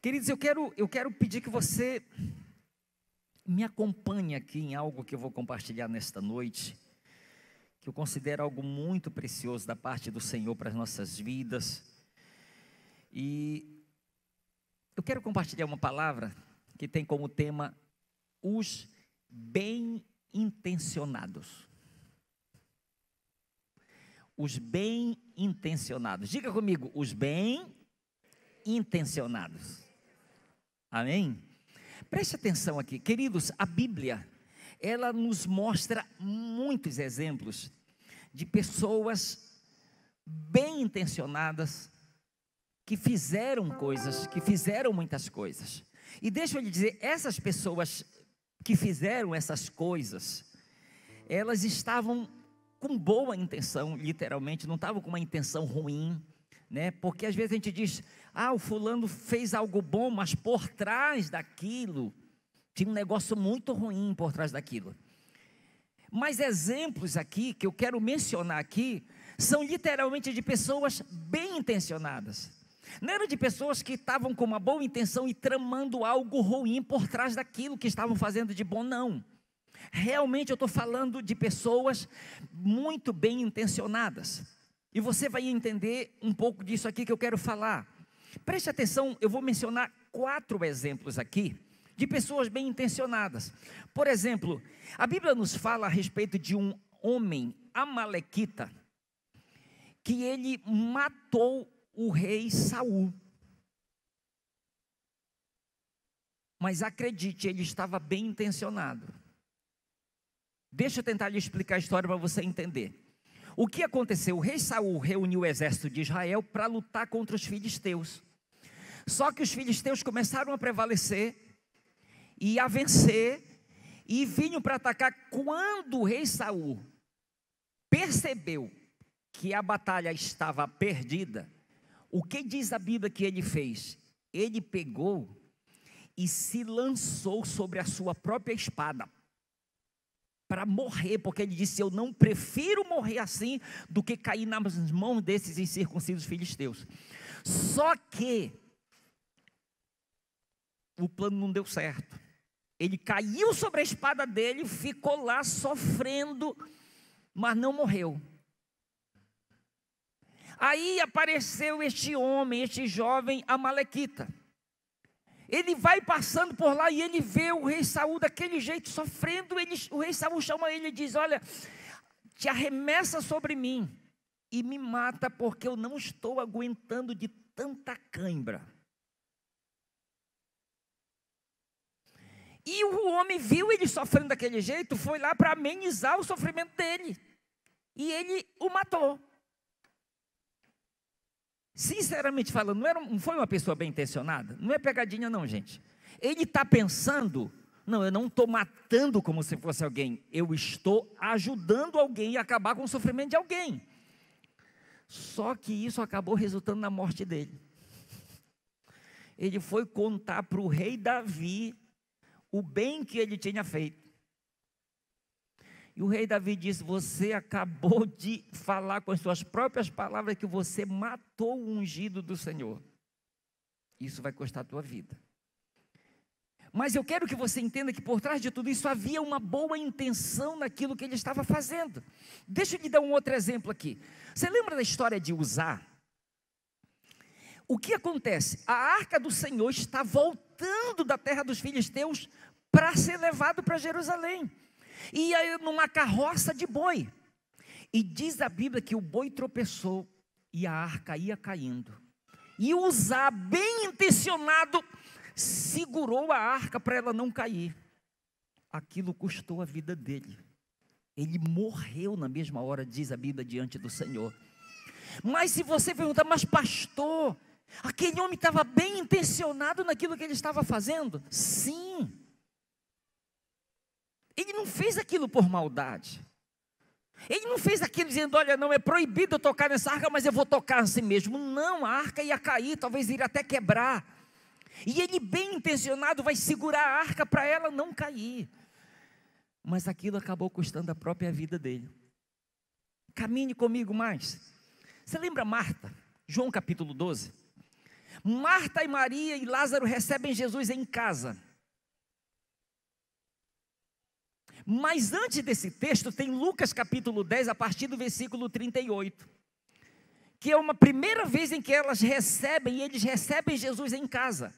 Queridos, eu quero pedir que você me acompanhe aqui em algo que eu vou compartilhar nesta noite, que eu considero algo muito precioso da parte do Senhor para as nossas vidas. E eu quero compartilhar uma palavra que tem como tema os bem-intencionados. Os bem-intencionados. Diga comigo, os bem-intencionados. Amém? Preste atenção aqui, queridos, a Bíblia, ela nos mostra muitos exemplos de pessoas bem-intencionadas que fizeram coisas, que fizeram muitas coisas. E deixa eu lhe dizer, essas pessoas que fizeram essas coisas, elas estavam com boa intenção, literalmente, não estavam com uma intenção ruim, né? Porque às vezes a gente diz, o fulano fez algo bom, mas por trás daquilo, tinha um negócio muito ruim por trás daquilo. Mas exemplos aqui, que eu quero mencionar aqui, são literalmente de pessoas bem intencionadas. Não era de pessoas que estavam com uma boa intenção e tramando algo ruim por trás daquilo que estavam fazendo de bom, não. Realmente eu estou falando de pessoas muito bem intencionadas. E você vai entender um pouco disso aqui que eu quero falar. Preste atenção, eu vou mencionar 4 exemplos aqui de pessoas bem intencionadas. Por exemplo, a Bíblia nos fala a respeito de um homem amalequita, que ele matou o rei Saul. Mas acredite, ele estava bem intencionado. Deixa eu tentar lhe explicar a história para você entender. O que aconteceu? O rei Saul reuniu o exército de Israel para lutar contra os filisteus. Só que os filisteus começaram a prevalecer e a vencer e vinham para atacar. Quando o rei Saul percebeu que a batalha estava perdida, o que diz a Bíblia que ele fez? Ele pegou e se lançou sobre a sua própria espada para morrer, porque ele disse, eu não prefiro morrer assim do que cair nas mãos desses incircuncisos filisteus. Só que o plano não deu certo. Ele caiu sobre a espada dele, ficou lá sofrendo, mas não morreu. Aí apareceu este homem, este jovem amalequita. Ele vai passando por lá e ele vê o rei Saul daquele jeito, sofrendo. O rei Saul chama ele e diz, olha, te arremessa sobre mim e me mata, porque eu não estou aguentando de tanta cãibra. E o homem viu ele sofrendo daquele jeito, foi lá para amenizar o sofrimento dele. E ele o matou. Sinceramente falando, não foi uma pessoa bem intencionada? Não é pegadinha não, gente. Ele está pensando, não, eu não estou matando como se fosse alguém, eu estou ajudando alguém a acabar com o sofrimento de alguém. Só que isso acabou resultando na morte dele. Ele foi contar para o rei Davi o bem que ele tinha feito. E o rei Davi disse, você acabou de falar com as suas próprias palavras que você matou o ungido do Senhor. Isso vai custar a tua vida. Mas eu quero que você entenda que por trás de tudo isso havia uma boa intenção naquilo que ele estava fazendo. Deixa eu lhe dar um outro exemplo aqui. Você lembra da história de Uzá? O que acontece? A arca do Senhor está voltando da terra dos filisteus para ser levado para Jerusalém. E aí numa carroça de boi. E diz a Bíblia que o boi tropeçou e a arca ia caindo. E Uzá, bem intencionado, segurou a arca para ela não cair. Aquilo custou a vida dele. Ele morreu na mesma hora, diz a Bíblia, diante do Senhor. Mas se você perguntar, mas pastor, aquele homem estava bem intencionado naquilo que ele estava fazendo? Sim. Ele não fez aquilo por maldade. Ele não fez aquilo dizendo, olha, não é proibido eu tocar nessa arca, mas eu vou tocar assim mesmo. Não, a arca ia cair, talvez iria até quebrar. E ele bem intencionado vai segurar a arca para ela não cair. Mas aquilo acabou custando a própria vida dele. Caminhe comigo mais. Você lembra Marta? João capítulo 12. Marta e Maria e Lázaro recebem Jesus em casa. Mas antes desse texto tem Lucas capítulo 10, a partir do versículo 38, que é uma primeira vez em que eles recebem Jesus em casa.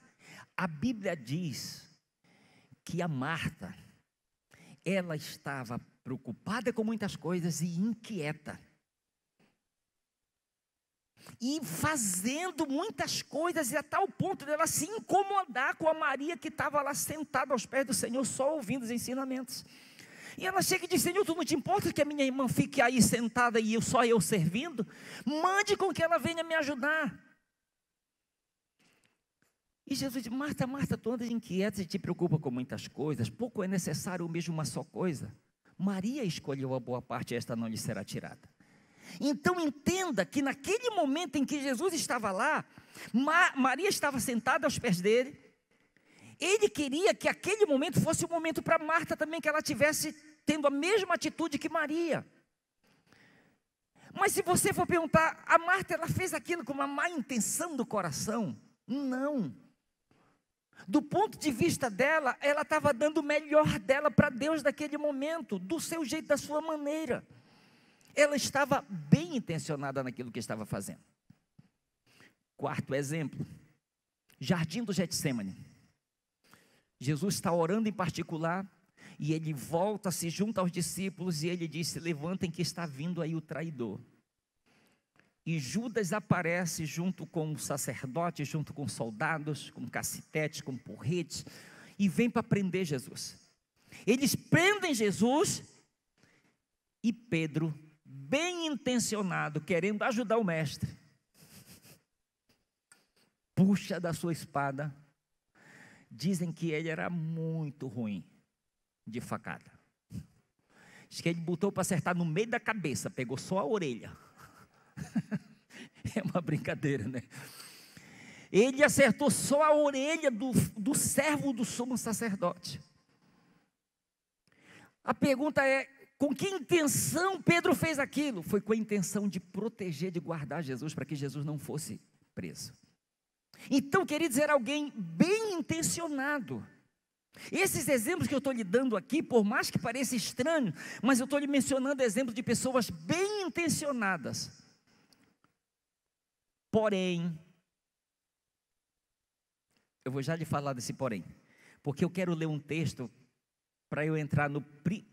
A Bíblia diz que a Marta, ela estava preocupada com muitas coisas e inquieta, e fazendo muitas coisas, e a tal ponto dela se incomodar com a Maria, que estava lá sentada aos pés do Senhor, só ouvindo os ensinamentos. E ela chega e diz: Senhor, tu não te importa que a minha irmã fique aí sentada e só eu servindo? Mande com que ela venha me ajudar. E Jesus diz: Marta, Marta, tu andas inquieta e te preocupa com muitas coisas, pouco é necessário mesmo uma só coisa. Maria escolheu a boa parte, e esta não lhe será tirada. Então entenda que naquele momento em que Jesus estava lá, Maria estava sentada aos pés dele. Ele queria que aquele momento fosse um momento para Marta também, que ela tivesse tendo a mesma atitude que Maria. Mas se você for perguntar, a Marta, ela fez aquilo com uma má intenção do coração? Não. Do ponto de vista dela, ela estava dando o melhor dela para Deus naquele momento, do seu jeito, da sua maneira. Ela estava bem intencionada naquilo que estava fazendo. Quarto exemplo, Jardim do Getsêmani. Jesus está orando em particular, e ele volta, se junta aos discípulos, e ele diz: levantem que está vindo aí o traidor. E Judas aparece junto com o sacerdote, junto com soldados, com cacetetes, com porretes, e vem para prender Jesus. Eles prendem Jesus, e Pedro, bem intencionado, querendo ajudar o mestre, puxa da sua espada. Dizem que ele era muito ruim de facada. Diz que ele botou para acertar no meio da cabeça, pegou só a orelha. É uma brincadeira, né? Ele acertou só a orelha do servo do sumo sacerdote. A pergunta é: com que intenção Pedro fez aquilo? Foi com a intenção de proteger, de guardar Jesus, para que Jesus não fosse preso. Então, queridos, era alguém bem intencionado. Esses exemplos que eu estou lhe dando aqui, por mais que pareça estranho, mas eu estou lhe mencionando exemplos de pessoas bem intencionadas. Porém, eu vou já lhe falar desse porém, porque eu quero ler um texto para eu entrar no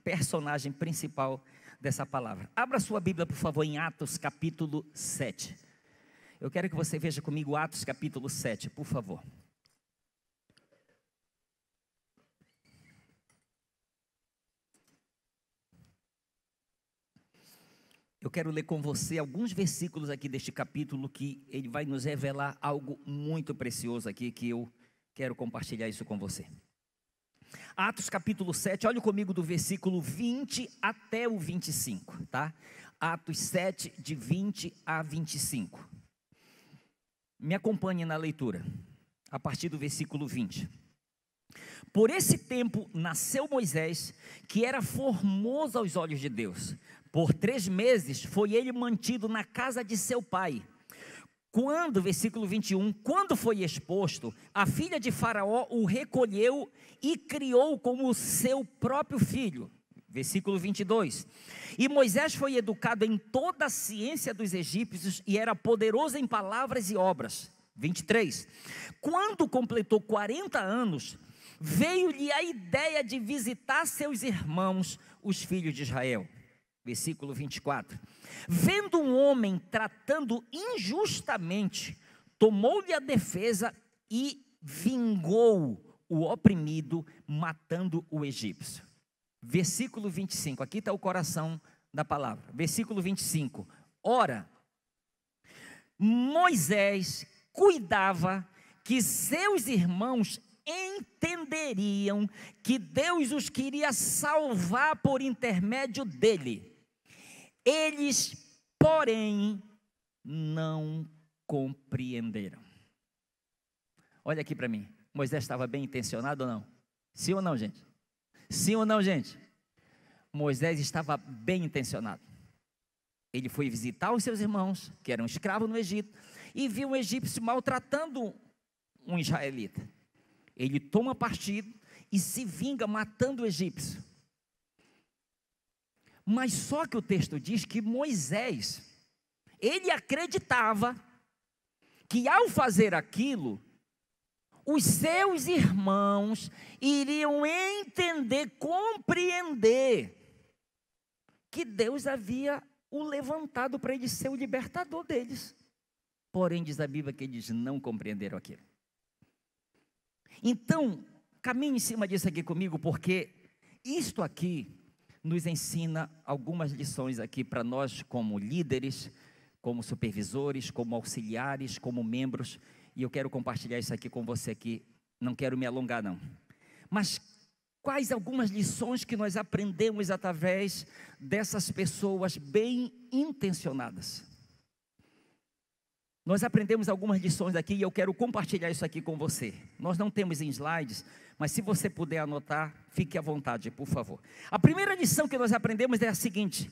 personagem principal dessa palavra. Abra sua Bíblia, por favor, em Atos capítulo 7. Eu quero que você veja comigo Atos capítulo 7, por favor. Eu quero ler com você alguns versículos aqui deste capítulo, que ele vai nos revelar algo muito precioso aqui, que eu quero compartilhar isso com você. Atos capítulo 7, olha comigo do versículo 20 até o 25, tá? Atos 7, de 20 a 25. Me acompanhe na leitura, a partir do versículo 20. Por esse tempo nasceu Moisés, que era formoso aos olhos de Deus. Por 3 meses foi ele mantido na casa de seu pai. Quando, versículo 21, quando foi exposto, a filha de Faraó o recolheu e criou como seu próprio filho. Versículo 22, e Moisés foi educado em toda a ciência dos egípcios e era poderoso em palavras e obras. 23, quando completou 40 anos, veio-lhe a ideia de visitar seus irmãos, os filhos de Israel. Versículo 24, vendo um homem tratando injustamente, tomou-lhe a defesa e vingou o oprimido, matando o egípcio. Versículo 25, aqui está o coração da palavra. Versículo 25, ora, Moisés cuidava que seus irmãos entenderiam que Deus os queria salvar por intermédio dele. Eles, porém, não compreenderam. Olha aqui para mim, Moisés estava bem intencionado ou não? Sim ou não, gente? Sim ou não, gente? Moisés estava bem intencionado. Ele foi visitar os seus irmãos, que eram escravos no Egito, e viu um egípcio maltratando um israelita. Ele toma partido e se vinga matando o egípcio. Mas só que o texto diz que Moisés, ele acreditava que ao fazer aquilo, os seus irmãos iriam entender, compreender que Deus havia o levantado para ele ser o libertador deles. Porém, diz a Bíblia que eles não compreenderam aquilo. Então, caminhe em cima disso aqui comigo, porque isto aqui nos ensina algumas lições aqui para nós como líderes, como supervisores, como auxiliares, como membros, e eu quero compartilhar isso aqui com você aqui, não quero me alongar não. Mas quais algumas lições que nós aprendemos através dessas pessoas bem intencionadas? Nós aprendemos algumas lições aqui e eu quero compartilhar isso aqui com você. Nós não temos em slides, mas se você puder anotar, fique à vontade, por favor. A primeira lição que nós aprendemos é a seguinte: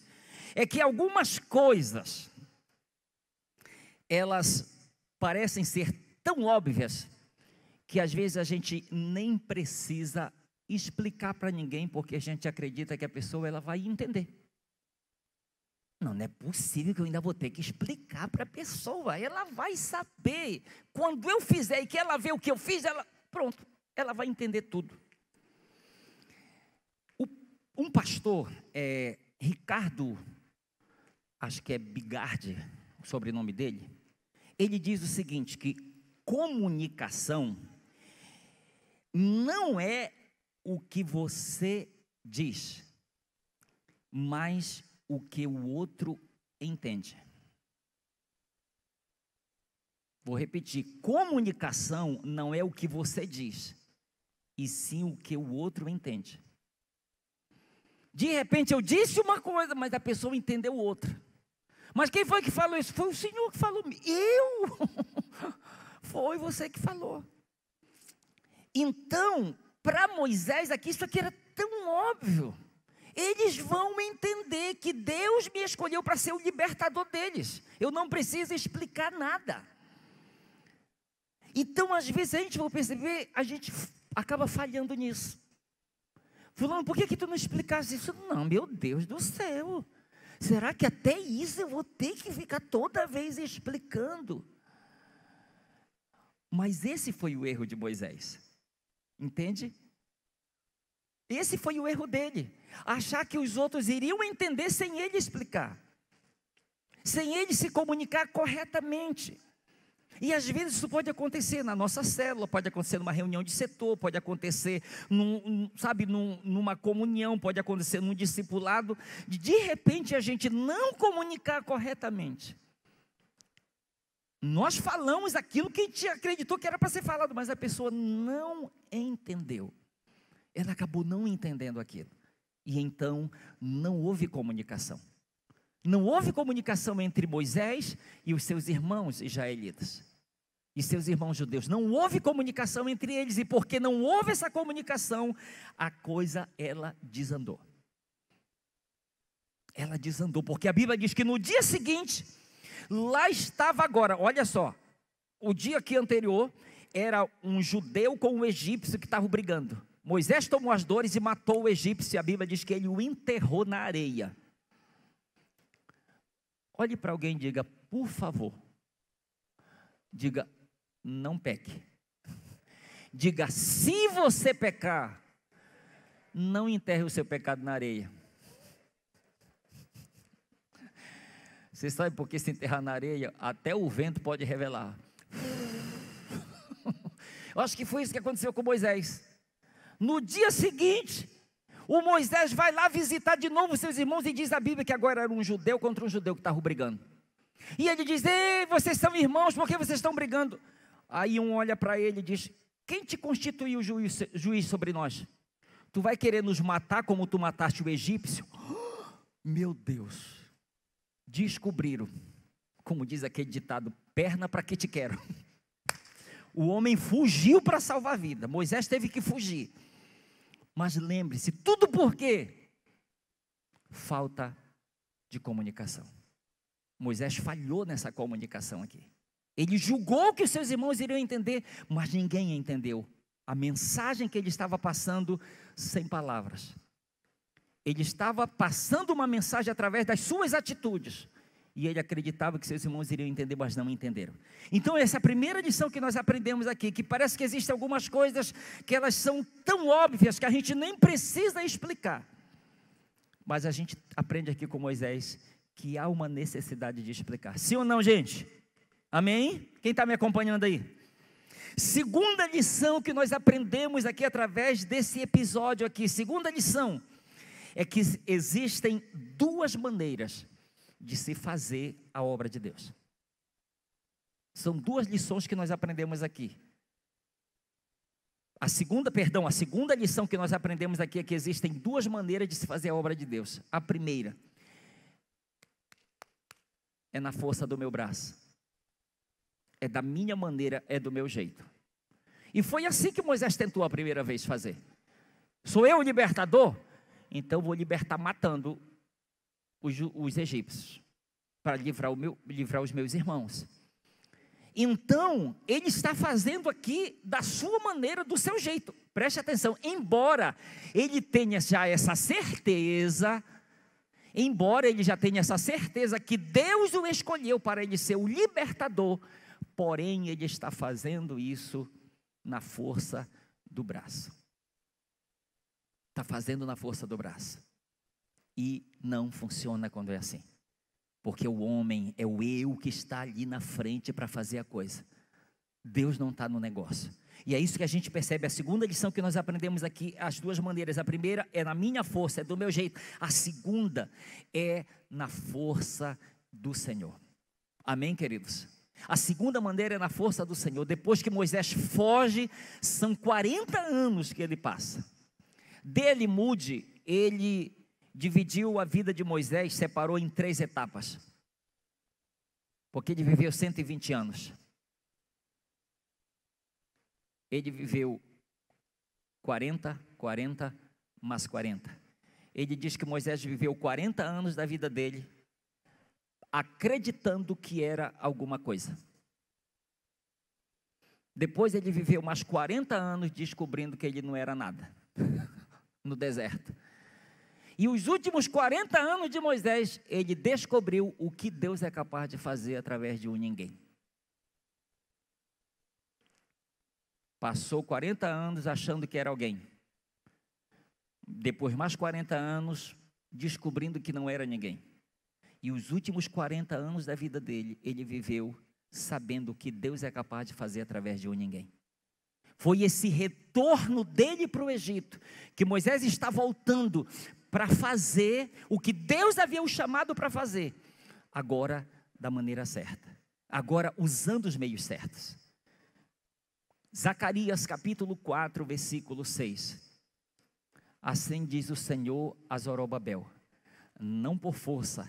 é que algumas coisas, elas parecem ser tão óbvias, que às vezes a gente nem precisa explicar para ninguém, porque a gente acredita que a pessoa ela vai entender. Não é possível que eu ainda vou ter que explicar para a pessoa, ela vai saber. Quando eu fizer e que ela vê o que eu fiz, pronto, ela vai entender tudo. Um pastor, Ricardo, acho que é Bigardi, o sobrenome dele, ele diz o seguinte, que comunicação não é o que você diz, mas o que o outro entende. Vou repetir, comunicação não é o que você diz, e sim o que o outro entende. De repente eu disse uma coisa, mas a pessoa entendeu outra. Mas quem foi que falou isso? Foi o Senhor que falou. Eu? Foi você que falou. Então, para Moisés aqui, isso aqui era tão óbvio. Eles vão entender que Deus me escolheu para ser o libertador deles. Eu não preciso explicar nada. Então, às vezes, a gente vai perceber, a gente acaba falhando nisso. Fulano, por que tu não explicaste isso? Não, meu Deus do céu. Será que até isso eu vou ter que ficar toda vez explicando? Mas esse foi o erro de Moisés. Entende? Esse foi o erro dele. Achar que os outros iriam entender sem ele explicar. Sem ele se comunicar corretamente. E às vezes isso pode acontecer na nossa célula, pode acontecer numa reunião de setor, pode acontecer numa comunhão, pode acontecer num discipulado, de repente a gente não comunicar corretamente. Nós falamos aquilo que a gente acreditou que era para ser falado, mas a pessoa não entendeu. Ela acabou não entendendo aquilo. E então não houve comunicação. Não houve comunicação entre Moisés e os seus irmãos israelitas. E seus irmãos judeus. Não houve comunicação entre eles. E porque não houve essa comunicação, a coisa, ela desandou. Ela desandou. Porque a Bíblia diz que no dia seguinte, lá estava agora, olha só. O dia aqui anterior, era um judeu com um egípcio que estavam brigando. Moisés tomou as dores e matou o egípcio. E a Bíblia diz que ele o enterrou na areia. Olhe para alguém e diga, por favor. Diga, não peque. Diga, se você pecar, não enterre o seu pecado na areia. Você sabe por que se enterrar na areia? Até o vento pode revelar. Eu acho que foi isso que aconteceu com Moisés. No dia seguinte, o Moisés vai lá visitar de novo seus irmãos e diz a Bíblia que agora era um judeu contra um judeu que estava brigando. E ele diz, ei, vocês são irmãos, por que vocês estão brigando? Aí um olha para ele e diz, quem te constituiu juiz sobre nós? Tu vai querer nos matar como tu mataste o egípcio? Meu Deus, descobriram, como diz aquele ditado, perna para que te quero. O homem fugiu para salvar a vida, Moisés teve que fugir. Mas lembre-se, tudo por quê? Falta de comunicação. Moisés falhou nessa comunicação aqui. Ele julgou que os seus irmãos iriam entender, mas ninguém entendeu a mensagem que ele estava passando sem palavras. Ele estava passando uma mensagem através das suas atitudes, e ele acreditava que seus irmãos iriam entender, mas não entenderam. Então essa é a primeira lição que nós aprendemos aqui, que parece que existem algumas coisas que elas são tão óbvias que a gente nem precisa explicar. Mas a gente aprende aqui com Moisés que há uma necessidade de explicar. Sim ou não, gente? Amém? Quem está me acompanhando aí? Segunda lição que nós aprendemos aqui através desse episódio aqui. Segunda lição é que existem duas maneiras de se fazer a obra de Deus. São duas lições que nós aprendemos aqui. A segunda lição que nós aprendemos aqui é que existem duas maneiras de se fazer a obra de Deus. A primeira é na força do meu braço. É da minha maneira, é do meu jeito. E foi assim que Moisés tentou a primeira vez fazer. Sou eu o libertador? Então vou libertar matando os egípcios, para livrar os meus irmãos. Então, ele está fazendo aqui da sua maneira, do seu jeito. Preste atenção, embora ele tenha já essa certeza, que Deus o escolheu para ele ser o libertador, porém ele está fazendo isso na força do braço. Está fazendo na força do braço. E não funciona quando é assim. Porque o homem é o eu que está ali na frente para fazer a coisa. Deus não está no negócio. E é isso que a gente percebe. A segunda lição que nós aprendemos aqui, as duas maneiras. A primeira é na minha força, é do meu jeito. A segunda é na força do Senhor. Amém, queridos? A segunda maneira é na força do Senhor. Depois que Moisés foge, são 40 anos que ele passa. Dele mude, ele dividiu a vida de Moisés, separou em 3 etapas. Porque ele viveu 120 anos. Ele viveu 40, mais 40. Ele diz que Moisés viveu 40 anos da vida dele, acreditando que era alguma coisa. Depois ele viveu mais 40 anos descobrindo que ele não era nada, no deserto. E os últimos 40 anos de Moisés, ele descobriu o que Deus é capaz de fazer através de um ninguém. Passou 40 anos achando que era alguém. Depois mais 40 anos descobrindo que não era ninguém. E os últimos 40 anos da vida dele, ele viveu sabendo que Deus é capaz de fazer através de um ninguém. Foi esse retorno dele para o Egito, que Moisés está voltando para fazer o que Deus havia o chamado para fazer, agora da maneira certa, agora usando os meios certos. Zacarias capítulo 4, versículo 6. Assim diz o Senhor a Zorobabel: não por força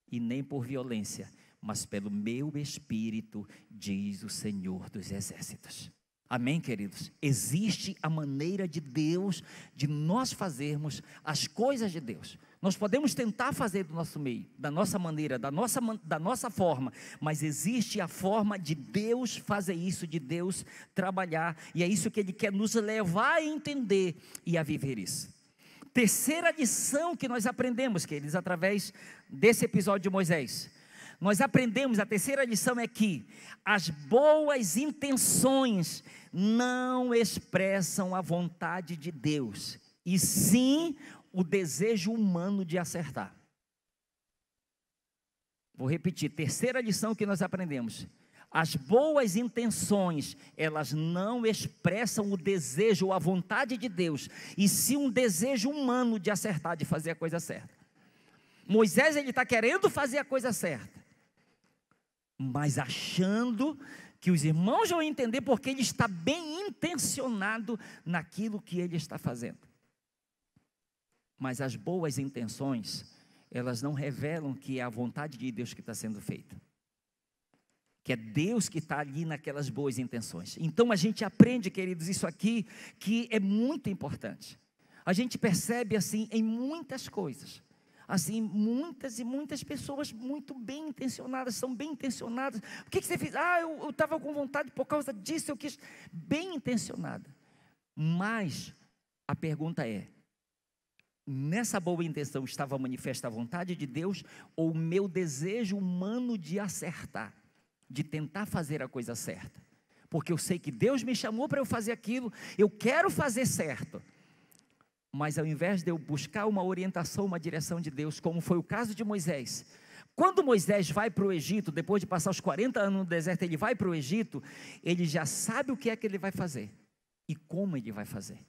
e nem por violência, mas pelo meu Espírito, diz o Senhor dos Exércitos. Amém, queridos? Existe a maneira de Deus, de nós fazermos as coisas de Deus. Nós podemos tentar fazer do nosso meio, da nossa maneira, da nossa forma, mas existe a forma de Deus fazer isso, de Deus trabalhar, e é isso que Ele quer nos levar a entender e a viver isso. Terceira lição que nós aprendemos, queridos, através desse episódio de Moisés. Nós aprendemos, a terceira lição é que as boas intenções não expressam a vontade de Deus, e sim o desejo humano de acertar. Vou repetir, terceira lição que nós aprendemos. As boas intenções, elas não expressam o desejo ou a vontade de Deus, e sim um desejo humano de acertar, de fazer a coisa certa. Moisés, ele está querendo fazer a coisa certa, mas achando que os irmãos vão entender porque ele está bem intencionado naquilo que ele está fazendo. Mas as boas intenções, elas não revelam que é a vontade de Deus que está sendo feita, que é Deus que está ali naquelas boas intenções. Então a gente aprende, queridos, isso aqui que é muito importante. A gente percebe assim em muitas coisas. Assim, muitas e muitas pessoas muito bem intencionadas, são bem intencionadas. O que você fez? Eu estava com vontade por causa disso, eu quis. Bem intencionada. Mas a pergunta é: nessa boa intenção estava manifesta a vontade de Deus, ou o meu desejo humano de acertar, de tentar fazer a coisa certa? Porque eu sei que Deus me chamou para eu fazer aquilo, eu quero fazer certo. Mas ao invés de eu buscar uma orientação, uma direção de Deus, como foi o caso de Moisés, quando Moisés vai para o Egito, depois de passar os 40 anos no deserto, ele vai para o Egito, ele já sabe o que é que ele vai fazer, e como ele vai fazer.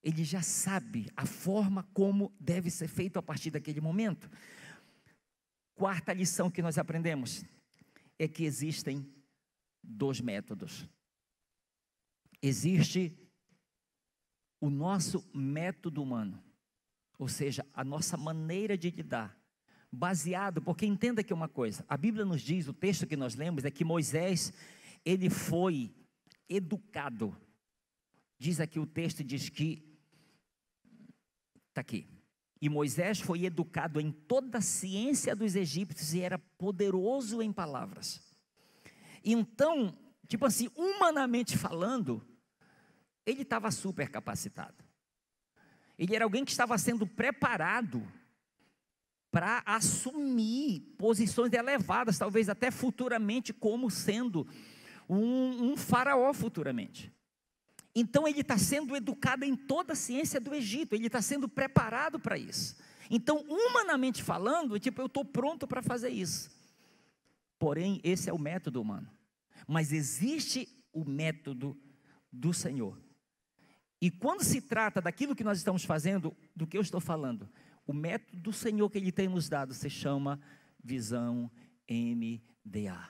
Ele já sabe a forma como deve ser feito a partir daquele momento. Quarta lição que nós aprendemos, é que existem 2 métodos. Existe o nosso método humano, ou seja, a nossa maneira de lidar, baseado, porque entenda que uma coisa, a Bíblia nos diz, o texto que nós lemos, é que Moisés, ele foi educado, diz aqui o texto, diz que, está aqui, e Moisés foi educado em toda a ciência dos egípcios e era poderoso em palavras. Então, tipo assim, humanamente falando, ele estava super capacitado. Ele era alguém que estava sendo preparado para assumir posições elevadas, talvez até futuramente, como sendo um faraó futuramente. Então ele está sendo educado em toda a ciência do Egito, ele está sendo preparado para isso. Então, humanamente falando, tipo, eu estou pronto para fazer isso. Porém, esse é o método humano. Mas existe o método do Senhor. E quando se trata daquilo que nós estamos fazendo, do que eu estou falando, o método do Senhor que Ele tem nos dado se chama Visão MDA.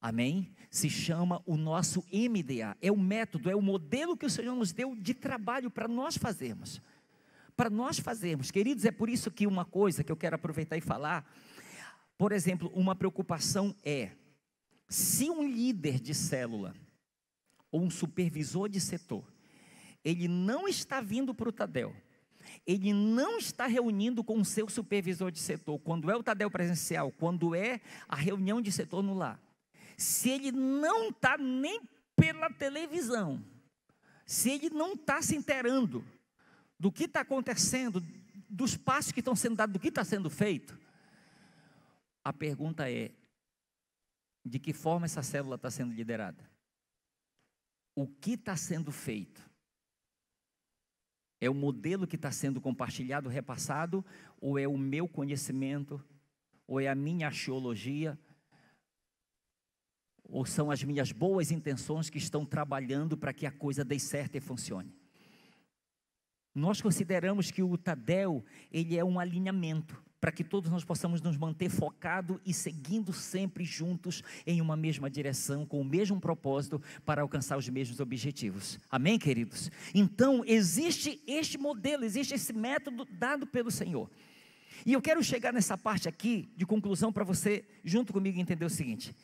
Amém? Se chama o nosso MDA. É o método, é o modelo que o Senhor nos deu de trabalho para nós fazermos. Para nós fazermos. Queridos, é por isso que uma coisa que eu quero aproveitar e falar, por exemplo, uma preocupação é, se um líder de célula, ou um supervisor de setor, ele não está vindo para o Tadel, ele não está reunindo com o seu supervisor de setor, quando é o Tadel presencial, quando é a reunião de setor no lar, se ele não está nem pela televisão, se ele não está se inteirando do que está acontecendo, dos passos que estão sendo dados, do que está sendo feito, a pergunta é, de que forma essa célula está sendo liderada? O que está sendo feito? É o modelo que está sendo compartilhado, repassado, ou é o meu conhecimento, ou é a minha axiologia, ou são as minhas boas intenções que estão trabalhando para que a coisa dê certo e funcione? Nós consideramos que o Tadel, ele é um alinhamento, para que todos nós possamos nos manter focados e seguindo sempre juntos em uma mesma direção, com o mesmo propósito, para alcançar os mesmos objetivos. Amém, queridos? Então, existe este modelo, existe esse método dado pelo Senhor. E eu quero chegar nessa parte aqui, de conclusão, para você, junto comigo, entender o seguinte.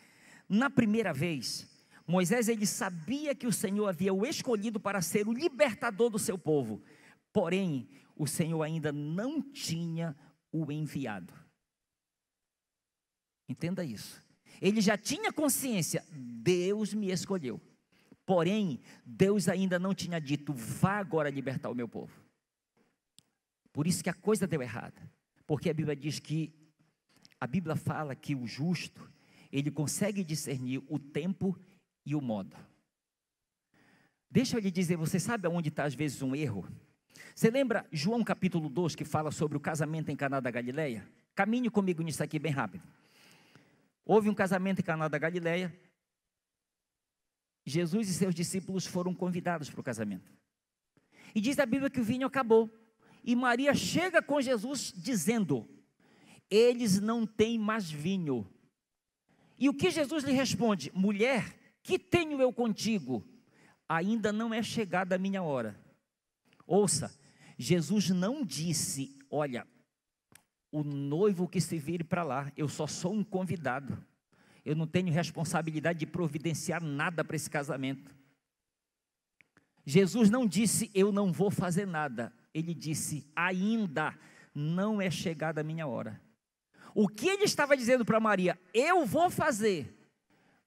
Na primeira vez, Moisés, ele sabia que o Senhor havia o escolhido para ser o libertador do seu povo. Porém, o Senhor ainda não tinha o enviado. Entenda isso. Ele já tinha consciência, Deus me escolheu. Porém, Deus ainda não tinha dito, vá agora libertar o meu povo. Por isso que a coisa deu errada. Porque a Bíblia diz que, a Bíblia fala que o justo, ele consegue discernir o tempo e o modo. Deixa eu lhe dizer, você sabe aonde está às vezes um erro? Você lembra João capítulo 2, que fala sobre o casamento em Caná da Galileia? Caminhe comigo nisso aqui bem rápido. Houve um casamento em Caná da Galileia. Jesus e seus discípulos foram convidados para o casamento. E diz a Bíblia que o vinho acabou. E Maria chega com Jesus dizendo, eles não têm mais vinho. E o que Jesus lhe responde? Mulher, que tenho eu contigo? Ainda não é chegada a minha hora. Ouça, Jesus não disse, olha, o noivo que se vire para lá, eu só sou um convidado, eu não tenho responsabilidade de providenciar nada para esse casamento. Jesus não disse, eu não vou fazer nada, ele disse, ainda não é chegada a minha hora. O que ele estava dizendo para Maria? Eu vou fazer,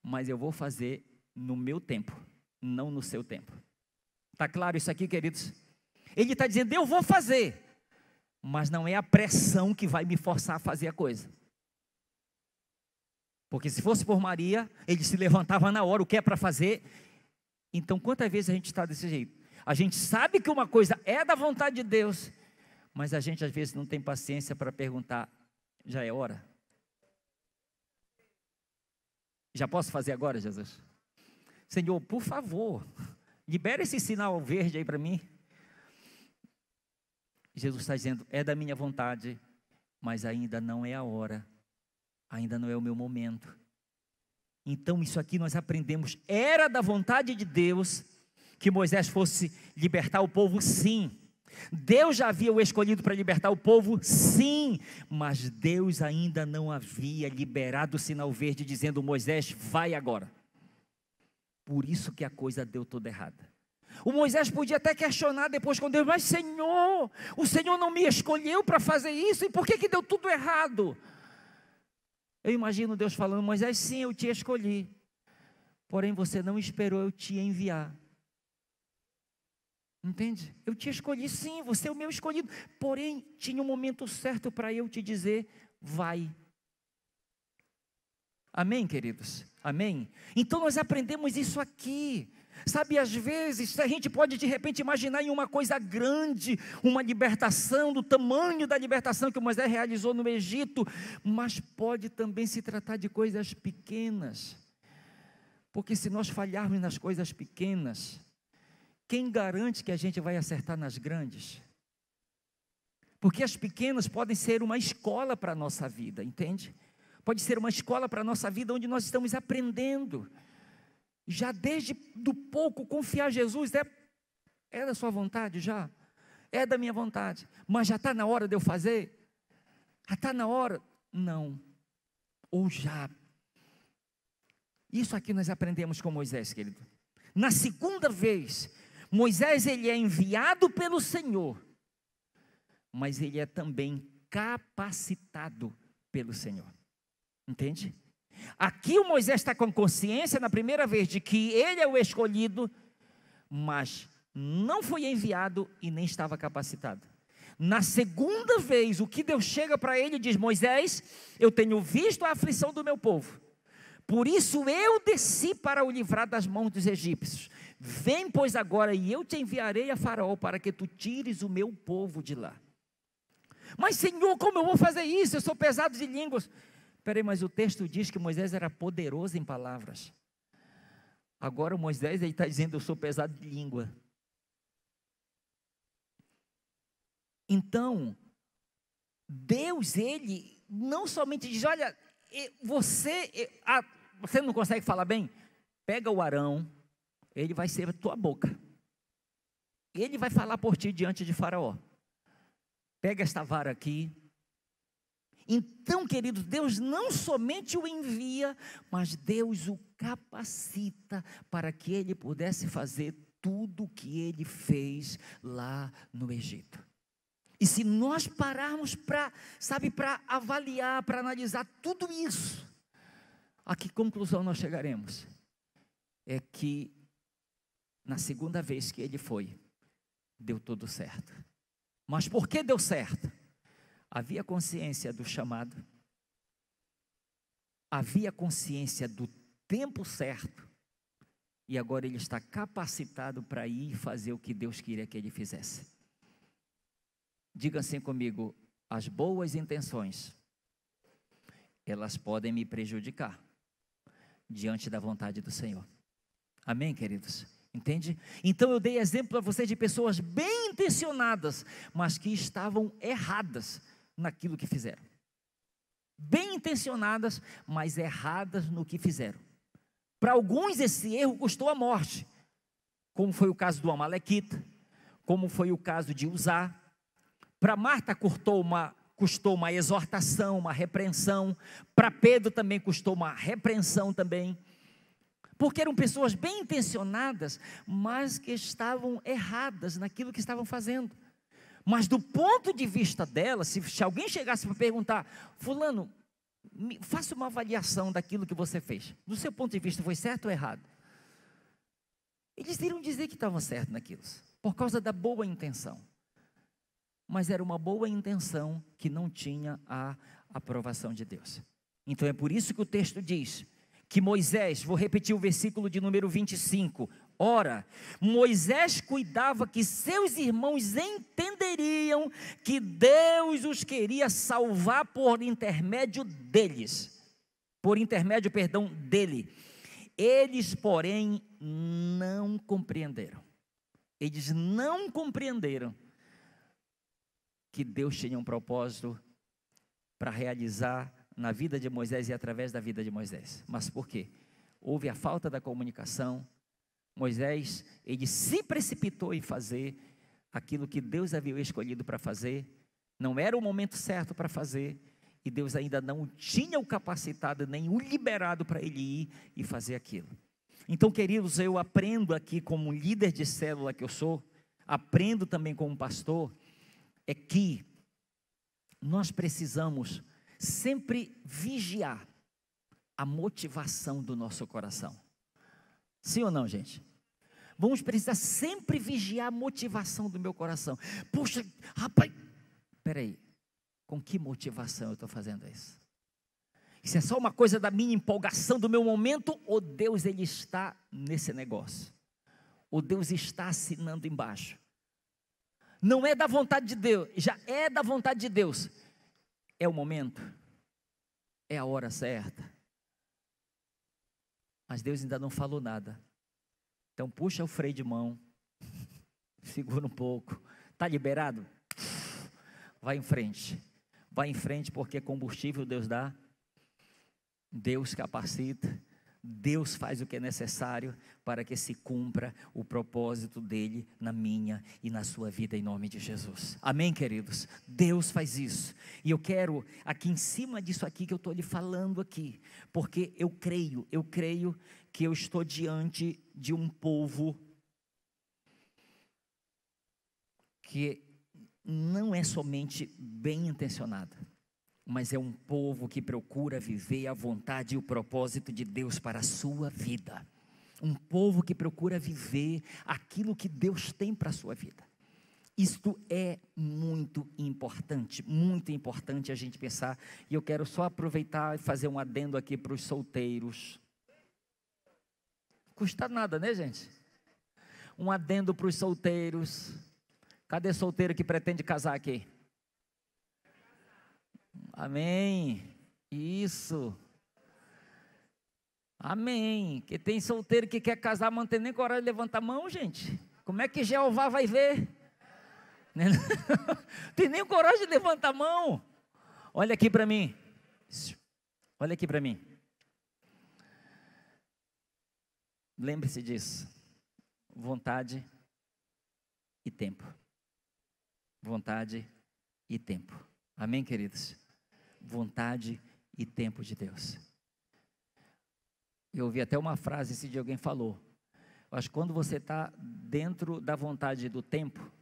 mas eu vou fazer no meu tempo, não no seu tempo. Está claro isso aqui, queridos? Ele está dizendo, eu vou fazer, mas não é a pressão que vai me forçar a fazer a coisa. Porque se fosse por Maria, ele se levantava na hora, o que é para fazer. Então, quantas vezes a gente está desse jeito? A gente sabe que uma coisa é da vontade de Deus, mas a gente às vezes não tem paciência para perguntar, já é hora? Já posso fazer agora, Jesus? Senhor, por favor, libera esse sinal verde aí para mim. Jesus está dizendo, é da minha vontade, mas ainda não é a hora, ainda não é o meu momento. Então isso aqui nós aprendemos, era da vontade de Deus que Moisés fosse libertar o povo, sim. Deus já havia o escolhido para libertar o povo, sim, mas Deus ainda não havia liberado o sinal verde, dizendo, Moisés, vai agora. Por isso que a coisa deu toda errada. O Moisés podia até questionar depois com Deus, mas Senhor, o Senhor não me escolheu para fazer isso, e por que deu tudo errado? Eu imagino Deus falando, Moisés, sim, eu te escolhi, porém você não esperou eu te enviar. Entende? Eu te escolhi, sim, você é o meu escolhido, porém tinha um momento certo para eu te dizer, vai. Amém, queridos? Amém? Então nós aprendemos isso aqui. Sabe, às vezes a gente pode de repente imaginar em uma coisa grande, uma libertação, do tamanho da libertação que Moisés realizou no Egito, mas pode também se tratar de coisas pequenas, porque se nós falharmos nas coisas pequenas, quem garante que a gente vai acertar nas grandes? Porque as pequenas podem ser uma escola para a nossa vida, entende? Pode ser uma escola para a nossa vida onde nós estamos aprendendo. Já desde do pouco confiar em Jesus, é da sua vontade já? É da minha vontade, mas já está na hora de eu fazer? Já está na hora? Não, ou já. Isso aqui nós aprendemos com Moisés, querido. Na segunda vez, Moisés ele é enviado pelo Senhor, mas ele é também capacitado pelo Senhor, entende? Aqui o Moisés está com consciência na primeira vez de que ele é o escolhido, mas não foi enviado e nem estava capacitado. Na segunda vez, o que Deus chega para ele e diz, Moisés, eu tenho visto a aflição do meu povo, por isso eu desci para o livrar das mãos dos egípcios. Vem, pois, agora, e eu te enviarei a Faraó para que tu tires o meu povo de lá. Mas, Senhor, como eu vou fazer isso? Eu sou pesado de línguas. Peraí, mas o texto diz que Moisés era poderoso em palavras. Agora o Moisés está dizendo, eu sou pesado de língua. Então, Deus, ele não somente diz, olha, você não consegue falar bem? Pega o Arão, ele vai ser a tua boca. Ele vai falar por ti diante de Faraó. Pega esta vara aqui. Então, queridos, Deus não somente o envia, mas Deus o capacita para que ele pudesse fazer tudo o que ele fez lá no Egito. E se nós pararmos para avaliar, para analisar tudo isso, a que conclusão nós chegaremos? É que na segunda vez que ele foi, deu tudo certo. Mas por que deu certo? Havia consciência do chamado, havia consciência do tempo certo, e agora ele está capacitado para ir fazer o que Deus queria que ele fizesse. Diga assim comigo, as boas intenções, elas podem me prejudicar diante da vontade do Senhor. Amém, queridos? Entende? Então eu dei exemplo para vocês de pessoas bem intencionadas, mas que estavam erradas naquilo que fizeram. Bem intencionadas, mas erradas no que fizeram. Para alguns esse erro custou a morte, como foi o caso do Amalequita, como foi o caso de Uzá. Para Marta custou uma exortação, uma repreensão. Para Pedro também custou uma repreensão também. Porque eram pessoas bem intencionadas, mas que estavam erradas naquilo que estavam fazendo. Mas do ponto de vista dela, se alguém chegasse para perguntar: fulano, faça uma avaliação daquilo que você fez, do seu ponto de vista foi certo ou errado? Eles iriam dizer que estavam certos naquilo, por causa da boa intenção. Mas era uma boa intenção que não tinha a aprovação de Deus. Então é por isso que o texto diz que Moisés, vou repetir o versículo de número 25. Ora, Moisés cuidava que seus irmãos entenderiam que Deus os queria salvar por intermédio deles. Dele. Eles, porém, não compreenderam. Eles não compreenderam que Deus tinha um propósito para realizar na vida de Moisés e através da vida de Moisés. Mas por quê? Houve a falta da comunicação. Moisés, ele se precipitou em fazer aquilo que Deus havia escolhido para fazer. Não era o momento certo para fazer, e Deus ainda não o tinha o capacitado, nem o liberado para ele ir e fazer aquilo. Então, queridos, eu aprendo aqui como líder de célula que eu sou, aprendo também como pastor, é que nós precisamos sempre vigiar a motivação do nosso coração. Sim ou não, gente? Vamos precisar sempre vigiar a motivação do meu coração. Puxa, rapaz, peraí, com que motivação eu estou fazendo isso? Isso é só uma coisa da minha empolgação, do meu momento, ou Deus, ele está nesse negócio? Ou Deus está assinando embaixo? Não é da vontade de Deus, já é da vontade de Deus. É o momento, é a hora certa. Mas Deus ainda não falou nada. Então puxa o freio de mão, segura um pouco. Está liberado? Vai em frente, porque combustível Deus dá, Deus capacita, Deus faz o que é necessário para que se cumpra o propósito dele na minha e na sua vida, em nome de Jesus. Amém, queridos? Deus faz isso. E eu quero, aqui em cima disso aqui que eu estou lhe falando aqui, porque eu creio que eu estou diante de um povo que não é somente bem intencionado, mas é um povo que procura viver a vontade e o propósito de Deus para a sua vida. Um povo que procura viver aquilo que Deus tem para a sua vida. Isto é muito importante a gente pensar. E eu quero só aproveitar e fazer um adendo aqui para os solteiros. Custa nada, né, gente? Um adendo para os solteiros. Cadê solteiro que pretende casar aqui? Amém, isso, amém, que tem solteiro que quer casar, mas não tem nem coragem de levantar a mão, gente. Como é que Jeová vai ver? Tem nem coragem de levantar a mão. Olha aqui para mim, lembre-se disso, vontade e tempo, amém, queridos? Vontade e tempo de Deus. Eu ouvi até uma frase esse dia, alguém falou, acho que quando você está dentro da vontade e do tempo,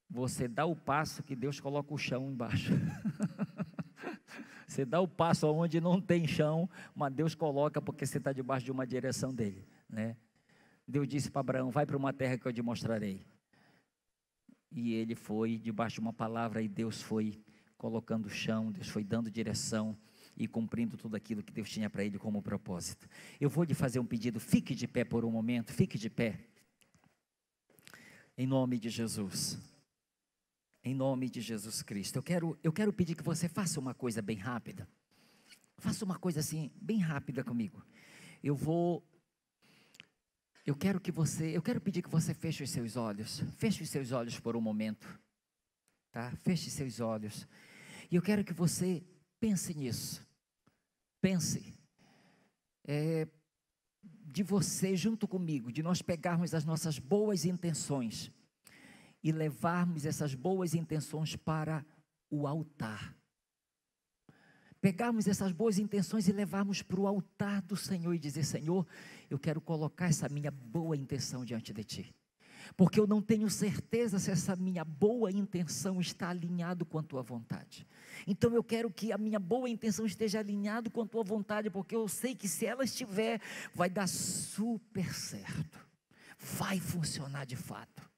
você dá o passo que Deus coloca o chão embaixo. Você dá o passo onde não tem chão, mas Deus coloca porque você está debaixo de uma direção dele, né? Deus disse para Abraão: vai para uma terra que eu te mostrarei. E ele foi debaixo de uma palavra, e Deus foi colocando o chão, Deus foi dando direção e cumprindo tudo aquilo que Deus tinha para ele como propósito. Eu vou lhe fazer um pedido, fique de pé por um momento, fique de pé, em nome de Jesus, em nome de Jesus Cristo. Eu quero pedir que você faça uma coisa bem rápida, faça uma coisa assim, bem rápida comigo. Eu quero pedir que você feche os seus olhos por um momento, tá? Feche seus olhos, e eu quero que você pense nisso, de você junto comigo, de nós pegarmos as nossas boas intenções e levarmos essas boas intenções para o altar. Pegarmos essas boas intenções e levarmos para o altar do Senhor e dizer: Senhor, eu quero colocar essa minha boa intenção diante de Ti. porque eu não tenho certeza se essa minha boa intenção está alinhado com a tua vontade. Então eu quero que a minha boa intenção esteja alinhado com a tua vontade, porque eu sei que se ela estiver, vai dar super certo, vai funcionar de fato.